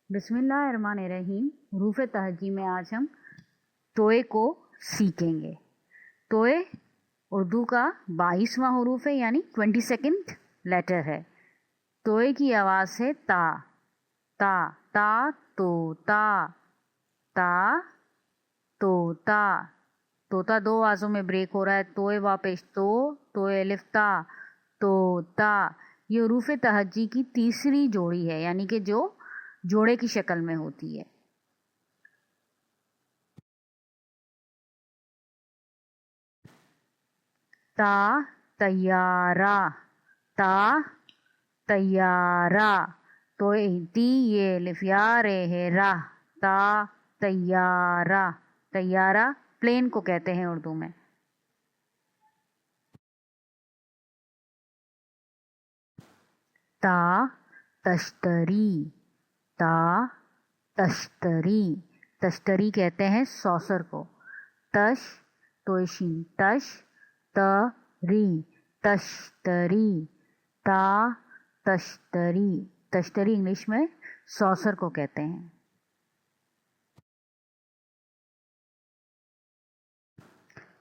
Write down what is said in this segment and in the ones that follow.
बिस्मिल्लाहिर्रहमानिर्रहीम। हरूफ तहजी में आज हम तोए को सीखेंगे। तोए उर्दू का 22वां हरूफ है, यानी 22nd लेटर है। तोए की आवाज़ है ता। ता ता तोता, ता तोता। तोता दो आवाज़ों में ब्रेक हो रहा है, तोए वापस तो, तोए अलिफ ता, तोता। ये हरूफ तहजी की तीसरी जोड़ी है, यानी कि जो जोड़े की शक्ल में होती है। ता तैयारा, ता तैयारा। तो ती ये लिफिया रे है रा, ता तैयारा। तैयारा प्लेन को कहते हैं उर्दू में। ता तश्तरी, ता तश्तरी। तश्तरी कहते हैं सॉसर को। तश तोशिन तश, तरी तश्तरी, ता तश्तरी। तश्तरी इंग्लिश में सॉसर को कहते हैं।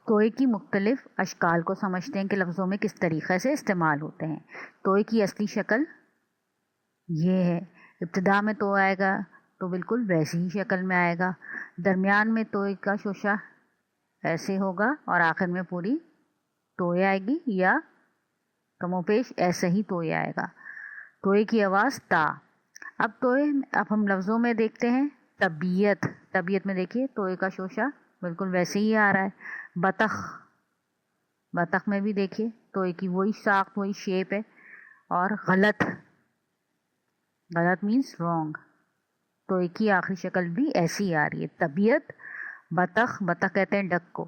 तोए की मुख्तलिफ अशकाल को समझते हैं कि लफ्ज़ों में किस तरीक़े से इस्तेमाल होते हैं। तोए की असली शक्ल ये है। इब्तिदा में तो आएगा तो बिल्कुल वैसी ही शक्ल में आएगा। दरमियान में तोए का शोशा ऐसे होगा और आखिर में पूरी तोए आएगी, या कमोपेश ऐसे ही तोए आएगा। तोए की आवाज़ ता। अब हम लफ्ज़ों में देखते हैं। तबीयत, तबीयत में देखिए तोए का शोशा बिल्कुल वैसे ही आ रहा है। बतख, बतख में भी देखिए तोए की वही साख, वही शेप है। और गलत, गलत मीन्स रॉन्ग, तोए की आखिरी शक्ल भी ऐसी आ रही है। तबीयत, बतख, बतख कहते हैं डक को,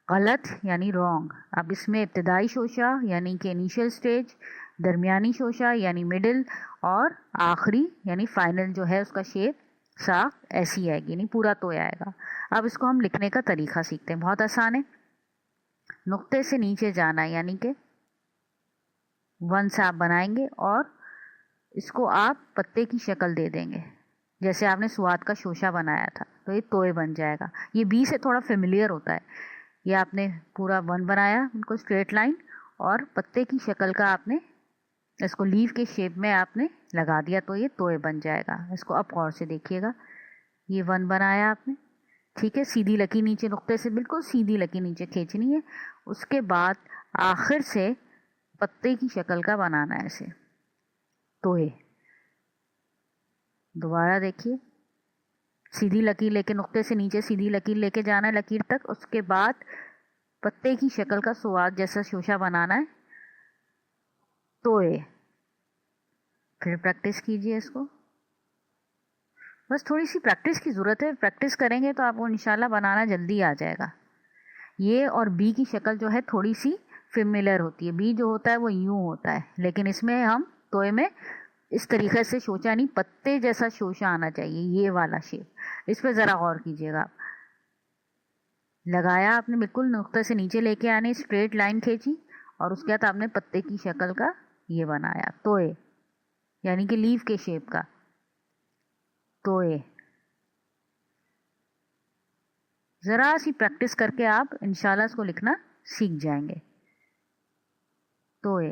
गलत यानी रॉन्ग। अब इसमें इब्तदाई शोशा यानी कि इनिशियल स्टेज, दरमियानी शोशा यानी मिडिल, और आखिरी यानी फाइनल जो है उसका शेप साफ ऐसी आएगी, यानी पूरा तो आएगा। अब इसको हम लिखने का तरीका सीखते हैं, बहुत आसान है। नुक्ते से नीचे जाना, यानी कि वन से आप बनाएंगे और इसको आप पत्ते की शक्ल दे देंगे। जैसे आपने स्वाद का शोशा बनाया था तो ये तोए बन जाएगा। ये बी से थोड़ा फेमिलियर होता है। ये आपने पूरा वन बनाया, उनको स्ट्रेट लाइन, और पत्ते की शक्ल का आपने इसको लीफ के शेप में आपने लगा दिया तो ये तोए बन जाएगा। इसको अब गौर से देखिएगा। ये वन बनाया आपने, ठीक है। सीधी लकीर नीचे, नुक्ते से बिल्कुल सीधी लकीर नीचे खींचनी है। उसके बाद आखिर से पत्ते की शक्ल का बनाना है ऐसे तोए। दोबारा देखिए, सीधी लकीर लेके नुक्ते से नीचे सीधी लकीर लेके जाना है लकीर तक। उसके बाद पत्ते की शक्ल का स्वाद जैसा शोशा बनाना है तोए। फिर प्रैक्टिस कीजिए इसको। बस थोड़ी सी प्रैक्टिस की ज़रूरत है। प्रैक्टिस करेंगे तो आपको इंशाल्लाह बनाना जल्दी आ जाएगा। ये और बी की शक्ल जो है थोड़ी सी फेमिलियर होती है। बी जो होता है वो यूं होता है, लेकिन इसमें हम तोए में इस तरीके से शोशा नहीं, पत्ते जैसा शोशा आना चाहिए, ये वाला शेप। इस पर ज़रा गौर कीजिएगा। लगाया आपने, बिल्कुल नुक्ते से नीचे लेके आने, स्ट्रेट लाइन खींची, और उसके बाद आपने पत्ते की शक्ल का ये बनाया तोए, यानी कि लीफ के शेप का तोए। ज़रा सी प्रैक्टिस करके आप इंशाल्लाह इसको लिखना सीख जाएंगे। तोए।